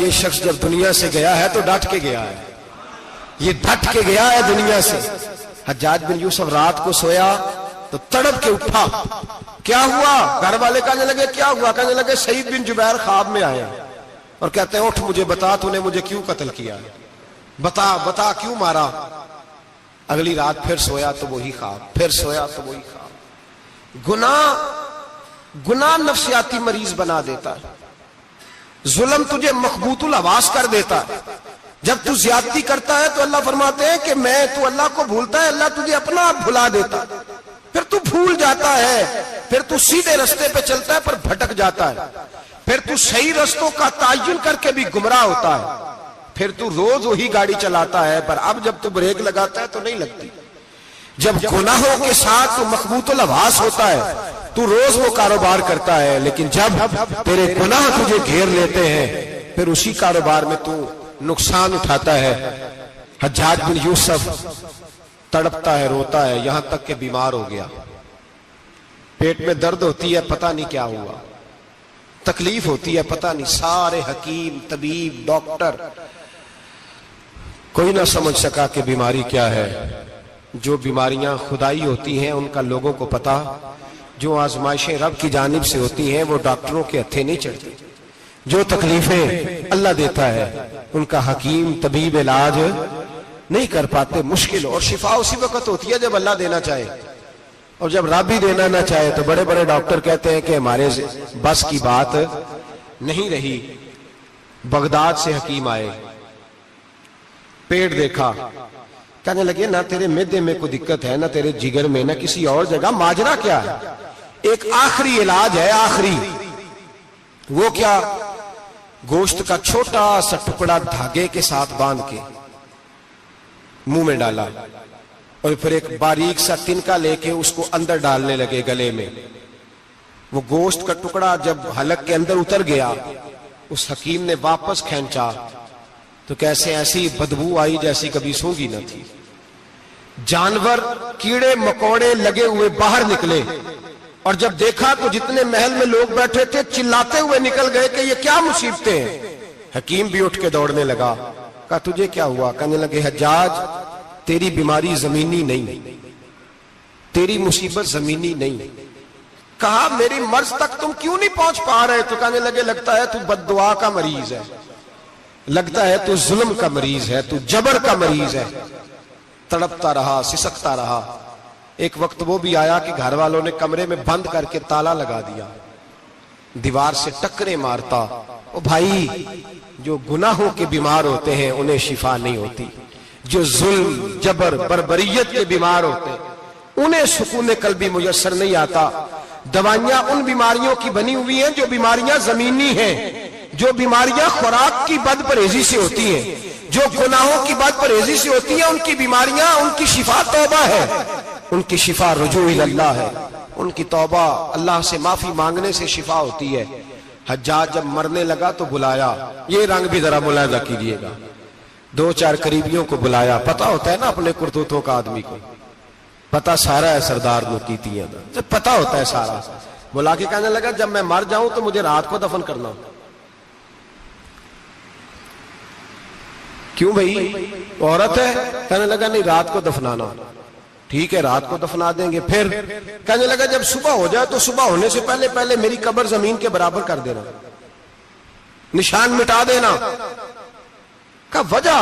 کوئی شخص جب دنیا سے گیا ہے تو ڈٹ کے گیا ہے، یہ ڈٹ کے گیا ہے دنیا سے۔ حجاج بن یوسف رات کو سویا تو تڑپ کے اٹھا، کیا ہوا؟ گھر والے کہنے لگے کیا ہوا؟ کہنے لگے سعید بن جبیر خواب میں آیا اور کہتے ہیں اٹھ مجھے بتا تو نے مجھے کیوں قتل کیا، بتا کیوں مارا؟ اگلی رات پھر سویا تو وہی خواب، پھر سویا تو وہی خواب۔ گناہ نفسیاتی مریض بنا دیتا ہے، ظلم تجھے مخبوط الحواس کر دیتا ہے۔ جب تو زیادتی کرتا ہے تو اللہ فرماتے ہیں کہ تو اللہ کو بھولتا ہے، اللہ تجھے اپنا آپ بھلا دیتا ہے، پھر تو بھول جاتا ہے، پھر تو سیدھے رستے پہ چلتا ہے پر بھٹک جاتا ہے، پھر تو صحیح رستوں کا تعین کر کے بھی گمراہ ہوتا ہے، پھر تو روز وہی گاڑی چلاتا ہے پر اب جب تو بریک لگاتا ہے تو نہیں لگتی۔ جب گناہوں کے ساتھ تو مخبوط الحواس ہوتا ہے تو روز وہ کاروبار کرتا ہے، لیکن جب تیرے گناہ تجھے گھیر لیتے ہیں پھر اسی کاروبار میں تو نقصان اٹھاتا ہے۔ حجاج بن یوسف تڑپتا ہے، روتا ہے، یہاں تک کہ بیمار ہو گیا، پیٹ میں درد ہوتی ہے، پتہ نہیں کیا ہوا، تکلیف ہوتی ہے، پتہ نہیں، سارے حکیم طبیب ڈاکٹر کوئی نہ سمجھ سکا کہ بیماری کیا ہے۔ جو بیماریاں خدائی ہوتی ہیں ان کا لوگوں کو پتا، جو آزمائشیں رب کی جانب سے ہوتی ہیں وہ ڈاکٹروں کے ہتھے نہیں چڑھتی، جو تکلیفیں اللہ دیتا ہے ان کا حکیم طبیب علاج نہیں کر پاتے، مشکل، اور شفا اسی وقت ہوتی ہے جب اللہ دینا چاہے، اور جب رب ہی دینا نہ چاہے تو بڑے بڑے ڈاکٹر کہتے ہیں کہ ہمارے بس کی بات نہیں رہی۔ بغداد سے حکیم آئے، پیٹ دیکھا، کہنے لگے نہ تیرے معدے میں کوئی دقت ہے، نہ تیرے جگر میں، نہ کسی اور جگہ، ماجرا کیا ہے؟ ایک آخری علاج ہے، آخری، وہ کیا؟ گوشت کا چھوٹا سا ٹکڑا دھاگے کے ساتھ باندھ کے منہ میں ڈالا اور پھر ایک باریک سا تنکا لے کے اس کو اندر ڈالنے لگے گلے میں۔ وہ گوشت کا ٹکڑا جب حلق کے اندر اتر گیا، اس حکیم نے واپس کھینچا تو کیسے ایسی بدبو آئی جیسی کبھی سونگی نہ تھی۔ جانور کیڑے مکوڑے لگے ہوئے باہر نکلے، اور جب دیکھا تو جتنے محل میں لوگ بیٹھے تھے چلاتے ہوئے نکل گئے کہ یہ کیا مصیبتیں ہیں۔ حکیم بھی اٹھ کے دوڑنے لگا، کہا تجھے کیا ہوا؟ کہنے لگے حجاج تیری بیماری زمینی نہیں، تیری مصیبت زمینی نہیں۔ کہا میری مرض تک تم کیوں نہیں پہنچ پا رہے؟ تو کہنے لگے لگتا ہے تو بد دعا کا مریض ہے، لگتا ہے تو ظلم کا مریض ہے، تو جبر کا مریض ہے۔ تڑپتا رہا، سسکتا رہا۔ ایک وقت وہ بھی آیا کہ گھر والوں نے کمرے میں بند کر کے تالا لگا دیا، دیوار سے ٹکرے مارتا۔ او بھائی، جو گناہوں کے بیمار ہوتے ہیں انہیں شفا نہیں ہوتی، جو ظلم جبر بربریت کے بیمار ہوتے ہیں انہیں سکون قلبی میسر نہیں آتا۔ دوائیاں ان بیماریوں کی بنی ہوئی ہیں جو بیماریاں زمینی ہیں، جو بیماریاں خوراک کی بد پرہیزی سے ہوتی ہیں، جو گناہوں کی بد پرہیزی سے ہوتی ہیں، ان کی بیماریاں، ان کی شفا توبہ ہے، ان کی شفا رجوع اللہ ہے، ان کی توبہ اللہ سے معافی مانگنے سے شفا ہوتی ہے۔ حجاج جب مرنے لگا تو بلایا، یہ رنگ بھی ذرا ملاحظہ کیجئے گا، دو چار قریبیوں کو بلایا، پتہ ہوتا ہے نا اپنے کرتوتوں کا آدمی کو، پتہ سارا ہے سردار نوکیتیاں دا، پتہ ہوتا ہے سارا۔ بلا کے کہنے لگا جب میں مر جاؤں تو مجھے رات کو دفن کرنا۔ کیوں بھائی عورت ہے؟ کہنے لگا نہیں رات کو دفنانا۔ ٹھیک ہے رات کو دفنا دیں گے۔ پھر کہنے لگا جب صبح ہو جائے تو صبح ہونے سے پہلے پہلے میری قبر زمین کے برابر کر دینا، نشان مٹا دینا۔ کہا وجہ؟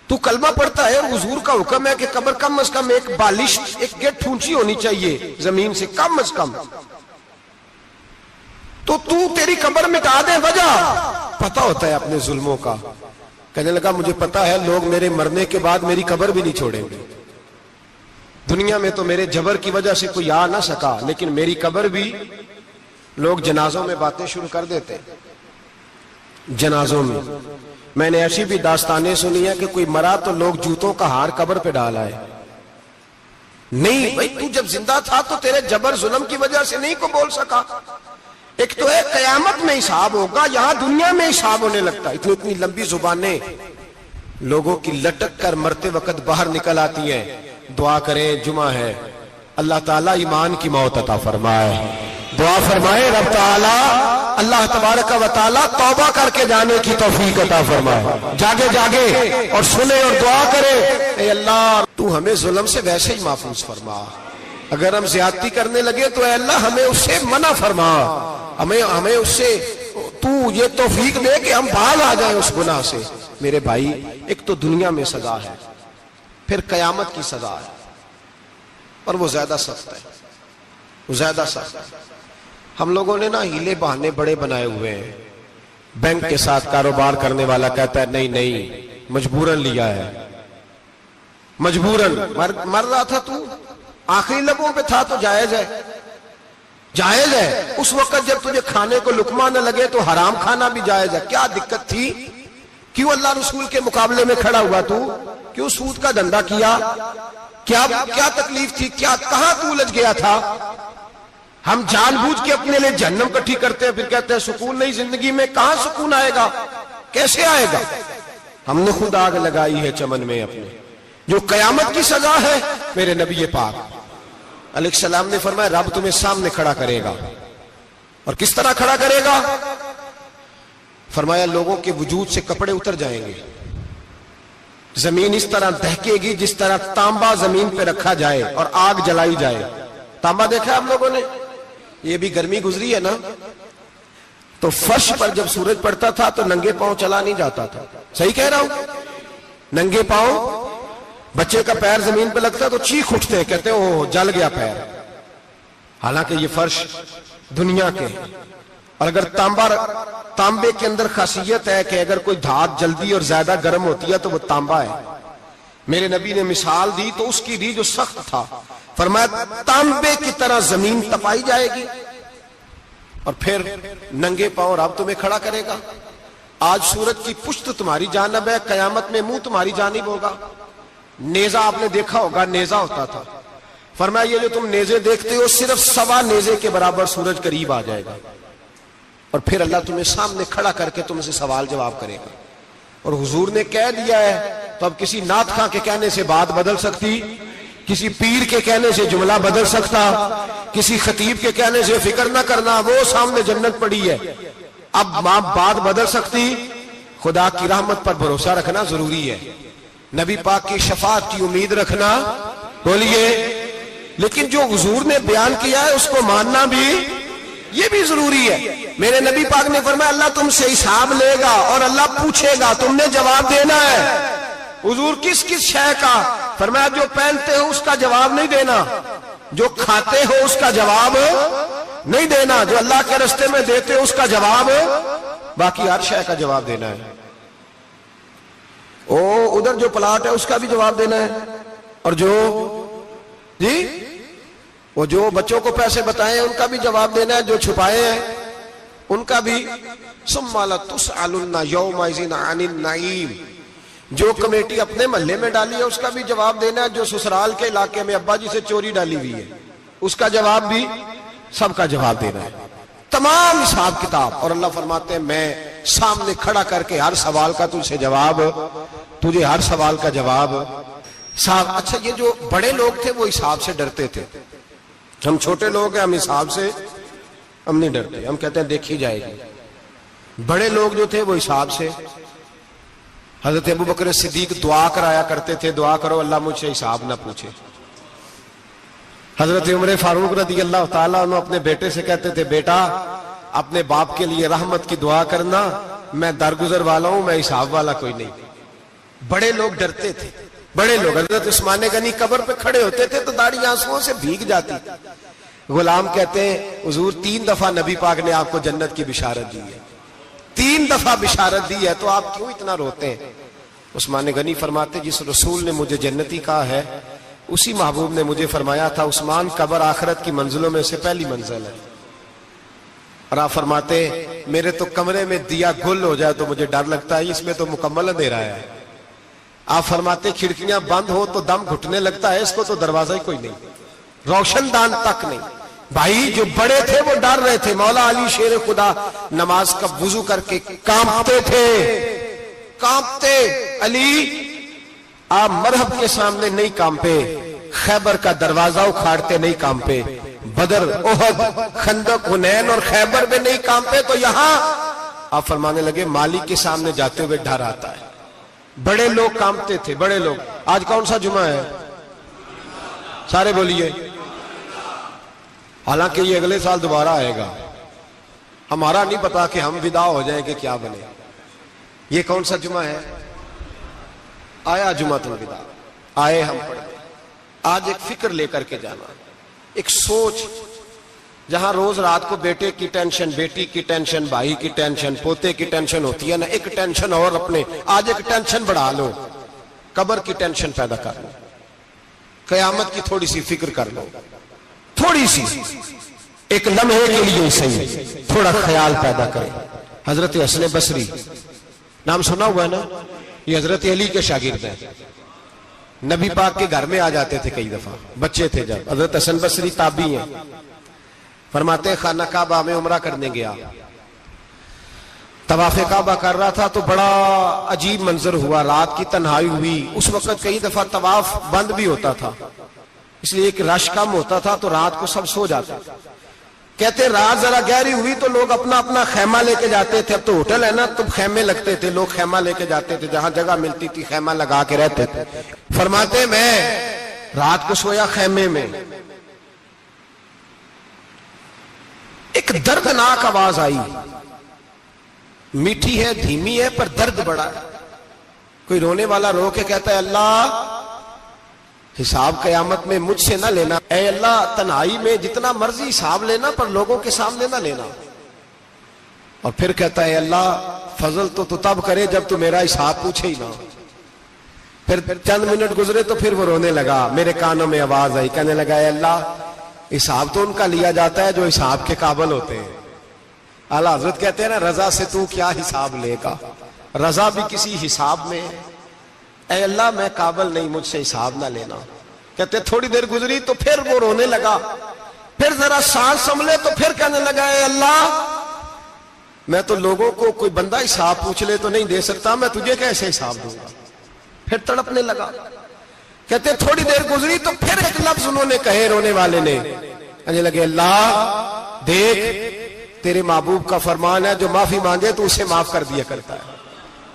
تو کلمہ پڑھتا ہے اور حضور کا حکم ہے کہ قبر کم از کم ایک بالش، ایک گیٹ اونچی ہونی چاہیے زمین سے کم از کم، تو تیری قبر مٹا دے، وجہ؟ پتہ ہوتا ہے اپنے ظلموں کا۔ کہنے لگا مجھے پتا ہے لوگ میرے مرنے کے بعد میری قبر بھی نہیں چھوڑیں گے، دنیا میں تو میرے جبر کی وجہ سے کوئی آ نہ سکا، لیکن میری قبر بھی لوگ جنازوں میں باتیں شروع کر دیتے۔ جنازوں میں نے ایسی بھی داستانیں سنی ہیں کہ کوئی مرا تو لوگ جوتوں کا ہار قبر پہ ڈال آئے۔ نہیں بھائی، تو جب زندہ تھا تو تیرے جبر ظلم کی وجہ سے نہیں کو بول سکا۔ ایک تو ہے قیامت میں حساب ہوگا، یہاں دنیا میں حساب ہونے لگتا ہے۔ اتنی لمبی زبانیں لوگوں کی لٹک کر مرتے وقت باہر نکل آتی ہیں۔ دعا کریں، جمعہ ہے، اللہ تعالیٰ ایمان کی موت عطا فرمائے۔ دعا فرمائے رب تعالیٰ اللہ تبارک و تعالی توبہ کر کے جانے کی توفیق عطا فرمائے، جاگے جاگے اور سنے اور دعا کرے، اے اللہ تو ہمیں ظلم سے ویسے ہی محفوظ فرما، اگر ہم زیادتی کرنے لگے تو اے اللہ ہمیں اس سے منع فرما، ہمیں اس سے تو یہ توفیق دے کہ ہم باز آ جائیں اس گناہ سے۔ میرے بھائی، ایک تو دنیا میں سزا ہے، پھر قیامت کی سزا ہے، اور وہ زیادہ سخت ہے، وہ زیادہ سخت ہے۔ ہم لوگوں نے نا ہیلے بہانے بڑے بنائے ہوئے ہیں۔ بینک کے ساتھ کاروبار کرنے والا کہتا ہے نہیں نہیں مجبوراً لیا ہے، مجبوراً مر رہا تھا تو، آخری لبوں پہ تھا تو جائز ہے، جائز ہے۔ اس وقت جب تجھے کھانے کو لقمہ نہ لگے تو حرام کھانا بھی جائز ہے، کیا دقت تھی؟ کیوں اللہ رسول کے مقابلے میں کھڑا ہوا تو؟ کیوں سود کا دھندا کیا؟ کیا تکلیف تھی؟ کہاں تو الجھ گیا تھا؟ ہم جان بوجھ کے اپنے لیے جہنم کٹھی کرتے ہیں، پھر کہتے ہیں سکون نہیں زندگی میں۔ کہاں سکون آئے گا؟ کیسے آئے گا؟ ہم نے خود آگ لگائی ہے چمن میں اپنے۔ جو قیامت کی سزا ہے، میرے نبی پاک علیہ السلام نے فرمایا رب تمہیں سامنے کھڑا کرے گا، اور کس طرح کھڑا کرے گا؟ فرمایا لوگوں کے وجود سے کپڑے اتر جائیں گے، زمین اس طرح دہکے گی جس طرح تانبا زمین پہ رکھا جائے اور آگ جلائی جائے۔ تانبا دیکھا آپ لوگوں نے؟ یہ بھی گرمی گزری ہے نا، تو فرش پر جب سورج پڑتا تھا تو ننگے پاؤں چلا نہیں جاتا تھا، صحیح کہہ رہا ہوں؟ ننگے پاؤں، بچے کا پیر زمین پہ لگتا تو چیخ اٹھتے ہیں، کہتے ہیں اوہ جل گیا پیر، حالانکہ یہ فرش دنیا کے۔ اور اگر تانبے کے اندر خاصیت ہے کہ اگر کوئی دھات جلدی اور زیادہ گرم ہوتی ہے تو وہ تانبا ہے۔ میرے نبی نے مثال دی تو اس کی دی جو سخت تھا، فرمایا تانبے کی طرح زمین تپائی جائے گی، اور پھر ننگے پاؤں رب تمہیں کھڑا کرے گا۔ آج سورج کی پشت تمہاری جانب ہے، قیامت میں منہ تمہاری جانب ہوگا۔ نیزہ آپ نے دیکھا ہوگا، نیزہ ہوتا تھا، فرمایا یہ جو تم نیزے دیکھتے ہو صرف 1.25 نیزے کے برابر سورج قریب آ جائے گا، اور پھر اللہ تمہیں سامنے کھڑا کر کے تم سے سوال جواب کرے گا۔ اور حضور نے کہہ دیا ہے تو اب کسی نعت خواں کے کہنے سے بات بدل سکتی، کسی پیر کے کہنے سے جملہ بدل سکتا، کسی خطیب کے کہنے سے فکر نہ کرنا، وہ سامنے جنت پڑی ہے، اب بات بدل سکتی؟ خدا کی رحمت پر بھروسہ رکھنا ضروری ہے، نبی پاک کی شفاعت کی امید رکھنا، بولیے، لیکن جو حضور نے بیان کیا ہے اس کو ماننا بھی یہ بھی ضروری ہے۔ میرے نبی پاک نے فرمایا اللہ تم سے حساب لے گا اور اللہ پوچھے گا، تم نے جواب دینا ہے۔ حضور کس کس شے کا؟ فرمایا جو پہنتے ہو اس کا جواب نہیں دینا، جو کھاتے ہو اس کا جواب نہیں دینا، جو اللہ کے راستے میں دیتے ہو اس کا جواب، باقی ہر شے کا جواب دینا ہے۔ ادھر جو پلاٹ ہے اس کا بھی جواب دینا ہے، اور وہ جو بچوں کو پیسے بتائے ان کا بھی جواب دینا ہے، جو چھپائے ہیں ان کا بھی۔ ثم لتسألن یومئذ عن النعیم، جو کمیٹی اپنے محلے میں ڈالی ہے اس کا بھی جواب دینا ہے، جو سسرال کے علاقے میں ابا جی سے چوری ڈالی ہوئی ہے اس کا جواب بھی، سب کا جواب دینا ہے، تمام حساب کتاب۔ اور اللہ فرماتے ہیں میں سامنے کھڑا کر کے ہر سوال کا تجھے ہر سوال کا جواب صاحب۔ اچھا یہ جو بڑے لوگ تھے وہ حساب سے ڈرتے تھے، ہم چھوٹے لوگ ہیں ہم حساب سے ہم نہیں ڈرتے، ہم کہتے ہیں دیکھی جائے گی۔ بڑے لوگ جو تھے وہ حساب سے، حضرت ابو بکر صدیق دعا کرایا کرتے تھے، دعا کرو اللہ مجھ سے حساب نہ پوچھے۔ حضرت عمر فاروق رضی اللہ تعالیٰ عنہ اپنے بیٹے سے کہتے تھے بیٹا اپنے باپ کے لیے رحمت کی دعا کرنا، میں درگزر والا ہوں، میں حساب والا کوئی نہیں۔ بڑے لوگ ڈرتے تھے، بڑے لوگ۔ حضرت عثمان غنی قبر پہ کھڑے ہوتے تھے تو داڑھی آنسوؤں سے بھیگ جاتی، غلام کہتے ہیں حضور 3 دفعہ نبی پاک نے آپ کو جنت کی بشارت دی ہے، 3 دفعہ بشارت دی ہے، تو آپ کیوں اتنا روتے ہیں؟ عثمان غنی فرماتے جس رسول نے مجھے جنتی کہا ہے اسی محبوب نے مجھے فرمایا تھا عثمان قبر آخرت کی منزلوں میں سے پہلی منزل ہے۔ اور آپ فرماتے میرے تو کمرے میں دیا گل ہو جائے تو مجھے ڈر لگتا ہے، اس میں تو مکمل اندھیرا ہے۔ آپ فرماتے کھڑکیاں بند ہو تو دم گھٹنے لگتا ہے، اس کو تو دروازہ ہی کوئی نہیں، روشن دان تک نہیں۔ بھائی جو بڑے تھے وہ ڈر رہے تھے۔ مولا علی شیر خدا نماز کا وضو کر کے کانپتے تھے، کانپتے۔ علی آپ مرحب کے سامنے نہیں کانپے، خیبر کا دروازہ اکھاڑتے نہیں کانپے، بدر، احد، خندق، حنین اور خیبر میں نہیں کانپے تو یہاں آپ فرمانے لگے مالک کے سامنے جاتے ہوئے ڈر آتا ہے. بڑے لوگ کانپتے تھے، بڑے لوگ. آج کون سا جمعہ ہے؟ سارے بولیے. حالانکہ یہ اگلے سال دوبارہ آئے گا، ہمارا نہیں پتا کہ ہم ودا ہو جائیں کہ کیا بنے. یہ کون سا جمعہ ہے؟ آیا جمعہ الوداع، آئے ہم پڑھیں. آج ایک فکر لے کر کے جانا، ایک سوچ. جہاں روز رات کو بیٹے کی ٹینشن، بیٹی کی ٹینشن، بھائی کی ٹینشن، پوتے کی ٹینشن ہوتی ہے نا، ایک ٹینشن اور اپنے آج ایک ٹینشن بڑھا لو، قبر کی ٹینشن پیدا کر لو، قیامت کی تھوڑی سی فکر کر لو، تھوڑی سی، ایک لمحے کے لیے صحیح تھوڑا خیال پیدا کرے. حضرت حسن بصری نام سنا ہوا ہے نا، یہ حضرت علی کے شاگرد ہیں. نبی پاک کے گھر میں آ جاتے تھے کئی دفعہ، بچے تھے جب. حضرت حسن بصری تابعی ہیں. فرماتے خانہ کعبہ میں عمرہ کرنے گیا، طواف کعبہ کر رہا تھا تو بڑا عجیب منظر ہوا. رات کی تنہائی ہوئی. اس وقت کئی دفعہ طواف بند بھی ہوتا تھا، اس لیے ایک رش کم ہوتا تھا تو رات کو سب سو جاتے. کہتے رات ذرا گہری ہوئی تو لوگ اپنا اپنا خیمہ لے کے جاتے تھے. اب تو ہوٹل ہے نا تو خیمے لگتے تھے، لوگ خیمہ لے کے جاتے تھے، جہاں جگہ ملتی تھی خیمہ لگا کے رہتے تھے. فرماتے میں رات کو سویا خیمے میں، ایک دردناک آواز آئی. میٹھی ہے، دھیمی ہے، پر درد بڑا ہے. کوئی رونے والا رو کے کہتا ہے اللہ حساب قیامت میں مجھ سے نہ لینا، اے اللہ تنہائی میں جتنا مرضی حساب لینا پر لوگوں کے سامنے نہ لینا. اور پھر کہتا ہے اللہ فضل تو تب کرے جب تو میرا حساب پوچھے ہی نہ. پھر چند منٹ گزرے تو پھر وہ رونے لگا. میرے کانوں میں آواز آئی، کہنے لگا اے اللہ حساب تو ان کا لیا جاتا ہے جو حساب کے قابل ہوتے ہیں. اعلیٰ حضرت کہتے ہیں نا رضا سے تو کیا حساب لے گا، رضا بھی کسی حساب میں ہے. اے اللہ میں قابل نہیں، مجھ سے حساب نہ لینا. کہتے تھوڑی دیر گزری تو پھر وہ رونے لگا. پھر ذرا سانس سنبھلے تو پھر کہنے لگا اے اللہ میں تو لوگوں کو کوئی بندہ حساب پوچھ لے تو نہیں دے سکتا، میں تجھے کیسے حساب دوں گا. پھر تڑپنے لگا. کہتے تھوڑی دیر گزری تو پھر ایک لفظ انہوں نے کہے رونے والے نے، کہنے لگے اللہ دیکھ تیرے محبوب کا فرمان ہے جو معافی مانگے تو اسے معاف کر دیا کرتا ہے.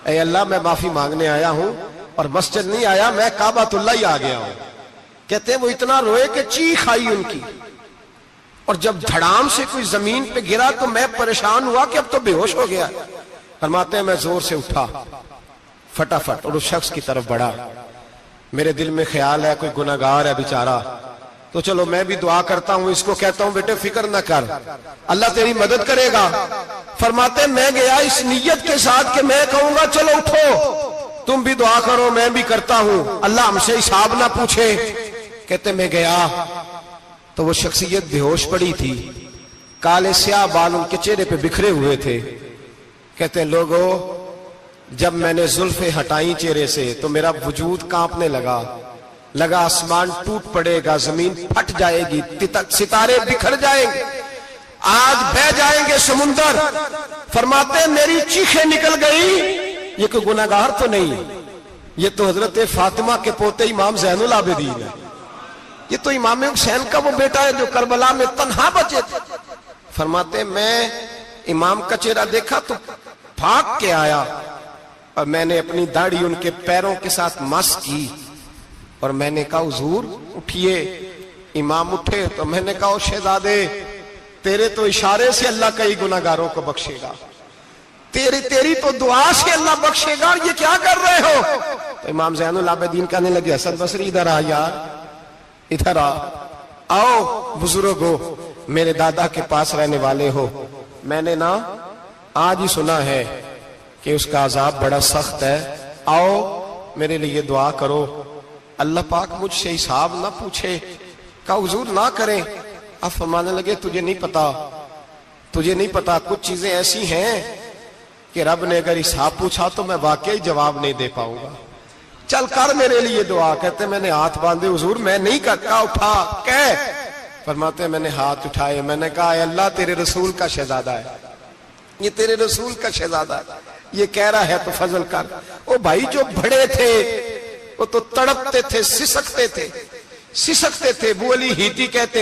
اے اللہ میں معافی مانگنے آیا ہوں اور مسجد نہیں آیا، میں کعبۃ اللہ ہی آ گیا ہوں. کہتے ہیں وہ اتنا روئے کہ چیخ آئی ان کی. اور جب دھڑام سے کوئی زمین پہ گرا تو میں پریشان ہوا کہ اب تو بے ہوش ہو گیا. فرماتے ہیں میں زور سے اٹھا فٹافٹ اور اس شخص کی طرف بڑھا. میرے دل میں خیال ہے کوئی گناہگار ہے بیچارہ، تو چلو میں بھی دعا کرتا ہوں. اس کو کہتا ہوں بیٹے فکر نہ کر، اللہ تیری مدد کرے گا. فرماتے میں گیا اس نیت کے ساتھ کہ میں کہوں گا چلو اٹھو تم بھی دعا کرو، میں بھی کرتا ہوں، اللہ ہم سے حساب نہ پوچھے. کہتے میں گیا تو وہ شخصیت بے ہوش پڑی تھی، کالے سیاہ بال ان کے چہرے پہ بکھرے ہوئے تھے. کہتے لوگوں جب میں نے زلفیں ہٹائیں چہرے سے تو میرا وجود کانپنے لگا آسمان ٹوٹ پڑے گا، زمین پھٹ جائے گی، ستارے بکھر جائیں گے، آج بہہ جائیں گے سمندر. فرماتے میری چیخیں نکل گئی. یہ کوئی گناہگار تو نہیں، یہ تو حضرت فاطمہ کے پوتے امام زین العابدین ہے. یہ تو امام حسین کا وہ بیٹا ہے جو کربلا میں تنہا بچے تھے. فرماتے میں امام کا چہرہ دیکھا تو بھاگ کے آیا اور میں نے اپنی داڑھی ان کے پیروں کے ساتھ مس کی اور میں نے کہا حضور اٹھئے. امام اٹھے تو میں نے کہا شہزادے تیرے تو اشارے سے اللہ کئی گناہگاروں کو بخشے گا، تیری تو دعا سے اللہ بخشے گا، یہ کیا کر رہے ہو؟ تو امام زین العابدین کہنے لگے حسن بصری ادھر آ یار، ادھر آؤ بزرگو، میرے دادا کے پاس رہنے والے ہو. میں نے نا آج ہی سنا ہے کہ اس کا عذاب بڑا سخت ہے، آؤ میرے لیے دعا کرو، اللہ پاک مجھ سے حساب نہ پوچھے. کہا حضور نہ کریں. اب فرمانے لگے تجھے نہیں پتا کچھ چیزیں ایسی ہیں کہ رب نے اگر حساب پوچھا تو میں واقعی جواب نہیں دے پاؤں گا، چل کر میرے لیے دعا. کہتے میں نے ہاتھ باندھے حضور میں نہیں کرتا، اٹھا کہہ. فرماتے میں نے ہاتھ اٹھائے، میں نے کہا اے اللہ تیرے رسول کا شہزادہ ہے، یہ تیرے رسول کا شہزادہ ہے، یہ کہہ رہا ہے تو فضل کر. وہ بھائی جو بڑے تھے وہ تو تڑپتے تھے، سسکتے تھے. ابو علی ہیتی کہتے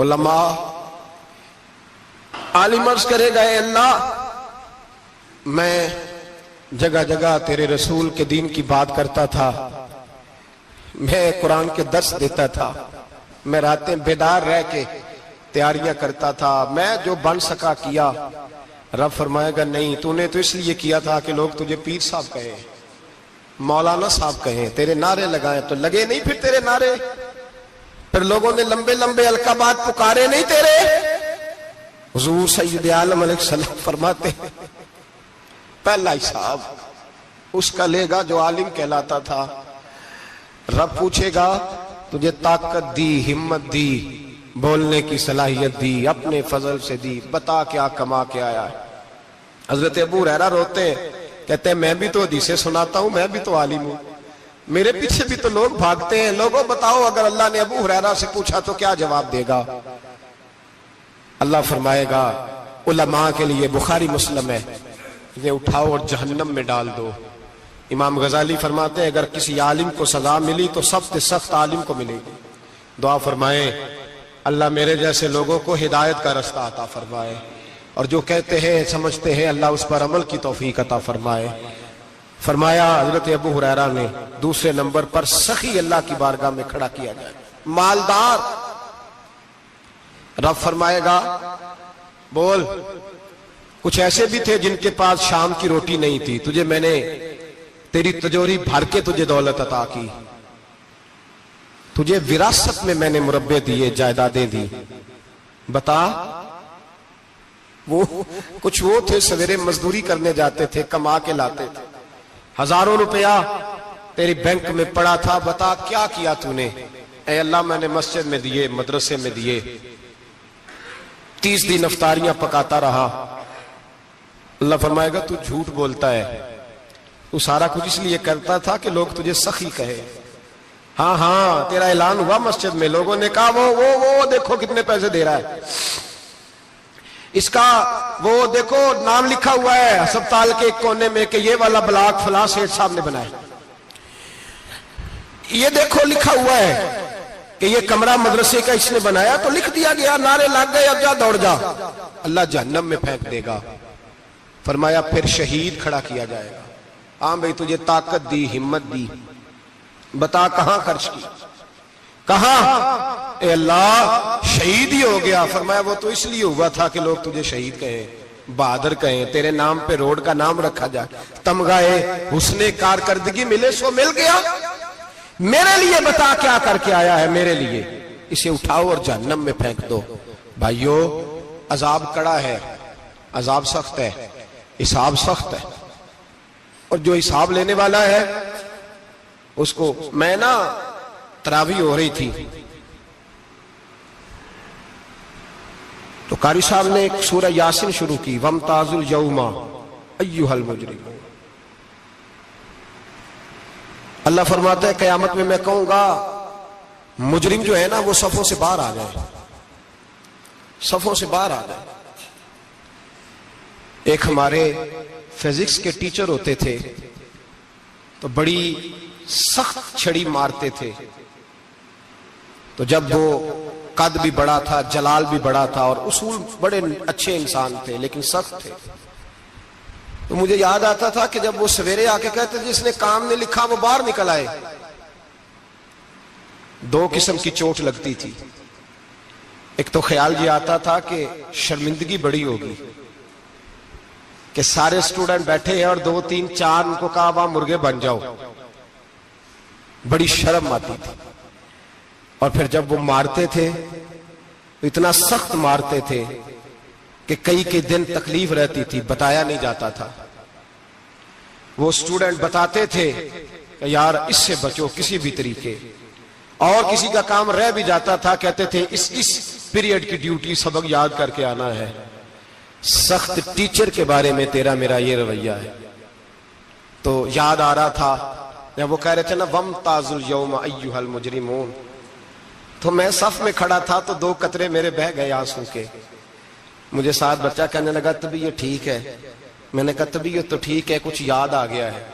علماء عالم عرض کرے گا، اے اللہ میں جگہ جگہ تیرے رسول کے دین کی بات کرتا تھا، میں قرآن کے درس دیتا تھا، میں راتیں بیدار رہ کے تیاریاں کرتا تھا، میں جو بن سکا کیا۔ رب فرمائے گا نہیں، تو نے تو اس لیے کیا تھا کہ لوگ تجھے پیر صاحب کہیں، مولانا صاحب کہیں، تیرے نعرے لگائیں، تو لگے نہیں پھر تیرے نعرے؟ پھر لوگوں نے لمبے لمبے القابات پکارے نہیں تیرے؟ حضور سید عالم علیہ السلام فرماتے ہیں پہلا حساب اس کا لے گا جو عالم کہلاتا تھا۔ رب پوچھے گا تجھے طاقت دی، ہمت دی، بولنے کی صلاحیت دی، اپنے فضل سے دی، بتا کیا کما کے آیا ہے۔ حضرت ابو ہریرہ روتے ہیں، کہتے ہیں میں بھی تو حدیثیں سناتا ہوں، میں بھی تو عالم ہوں، میرے پیچھے بھی تو لوگ بھاگتے ہیں، لوگوں بتاؤ اگر اللہ نے ابو ہریرہ سے پوچھا تو کیا جواب دے گا؟ اللہ فرمائے گا علماء کے لیے بخاری مسلم ہے، انہیں اٹھاؤ اور جہنم میں ڈال دو۔ امام غزالی فرماتے ہیں اگر کسی عالم کو سزا ملی تو سب سے سخت عالم کو ملے گی۔ دعا فرمائیں اللہ میرے جیسے لوگوں کو ہدایت کا رستہ عطا فرمائے، اور جو کہتے ہیں سمجھتے ہیں اللہ اس پر عمل کی توفیق عطا فرمائے۔ فرمایا حضرت ابو ہریرہ نے دوسرے نمبر پر سخی اللہ کی بارگاہ میں کھڑا کیا جائے، مالدار۔ رب فرمائے گا بول، کچھ ایسے بھی تھے جن کے پاس شام کی روٹی نہیں تھی، تجھے میں نے تیری تجوری بھر کے تجھے دولت عطا کی، تجھے وراثت میں میں نے مربے دیے، جائیدادیں دی، بتا۔ وہ کچھ وہ تھے سویرے مزدوری کرنے جاتے تھے، کما کے لاتے تھے، ہزاروں روپیہ تیری بینک میں پڑا تھا، بتا کیا کیا تو نے؟ اے اللہ میں نے مسجد میں دیے، مدرسے میں دیے، 30 دن افطاریاں پکاتا رہا۔ اللہ فرمائے گا تو جھوٹ بولتا ہے، تو سارا کچھ اس لیے کرتا تھا کہ لوگ تجھے سخی کہے۔ ہاں ہاں تیرا اعلان ہوا مسجد میں، لوگوں نے کہا وہ دیکھو کتنے پیسے دے رہا ہے، اس کا وہ دیکھو نام لکھا ہوا ہے ہسپتال کے ایک کونے میں کہ یہ والا بلاک فلاں سیٹھ صاحب نے بنایا، یہ دیکھو لکھا ہوا ہے کہ یہ کمرہ مدرسے کا اس نے بنایا، تو لکھ دیا گیا، نعرے لگ گئے، اب جا دوڑ جا۔ اللہ جہنم میں پھینک دے گا۔ فرمایا پھر شہید کھڑا کیا جائے گا، ہاں بھئی تجھے طاقت دی، ہمت دی، بتا کہاں خرچ کی، کہاں؟ اے اللہ شہید ہی ہو گیا۔ فرمایا وہ تو اس لیے ہوا تھا کہ لوگ تجھے شہید کہیں، بہادر کہیں، تیرے نام پہ روڈ کا نام رکھا جائے، تمغہ حسن کارکردگی ملے سو مل گیا۔ میرے لیے بتا کیا کر کے آیا ہے، میرے لیے، اسے اٹھاؤ اور جہنم میں پھینک دو۔ بھائیو عذاب کڑا ہے، عذاب سخت ہے، حساب سخت ہے، اور جو حساب لینے والا ہے اس کو، میں نا تراویح ہو رہی تھی تو قاری صاحب نے ایک سورہ یاسین شروع کی، وَامْتَازُوا الْيَوْمَ أَيُّهَا الْمُجْرِمُونَ۔ اللہ فرماتا ہے قیامت میں کہوں گا مجرم جو ہے نا وہ صفوں سے باہر آ جائے، صفوں سے باہر آ جائے۔ ایک ہمارے فزکس کے ٹیچر ہوتے تھے تو بڑی سخت چھڑی مارتے تھے، تو جب وہ قد بھی بڑا تھا، جلال بھی بڑا تھا، اور اصول بڑے اچھے انسان تھے لیکن سخت تھے، تو مجھے یاد آتا تھا کہ جب وہ سویرے آ کے کہتے جس نے کام نے لکھا وہ باہر نکل آئے۔ 2 قسم کی چوٹ لگتی تھی، ایک تو خیال یہ آتا تھا کہ شرمندگی بڑی ہوگی کہ سارے سٹوڈنٹ بیٹھے ہیں اور 2 3 4 ان کو کہا وہاں مرغے بن جاؤ، بڑی شرم آتی تھی۔ اور پھر جب وہ مارتے تھے تو اتنا سخت مارتے تھے کہ کئی دن تکلیف رہتی تھی، بتایا نہیں جاتا تھا۔ وہ سٹوڈنٹ بتاتے تھے کہ یار اس سے بچو کسی بھی طریقے، اور کسی کا کام رہ بھی جاتا تھا کہتے تھے اس پیریڈ کی ڈیوٹی سبق یاد کر کے آنا ہے۔ سخت ٹیچر کے بارے میں تیرا میرا یہ رویہ ہے۔ تو یاد آ رہا تھا جب وہ کہہ رہے تھے نا وَامْتَازُوا الْيَوْمَ أَيُّهَا الْمُجْرِمُونَ، تو میں صف میں کھڑا تھا تو 2 قطرے میرے بہہ گئے آنسو کے۔ مجھے ساتھ بچہ کہنے لگا طبیعت ٹھیک ہے، میں نے کہا طبیعت تو ٹھیک ہے، کچھ یاد آ گیا ہے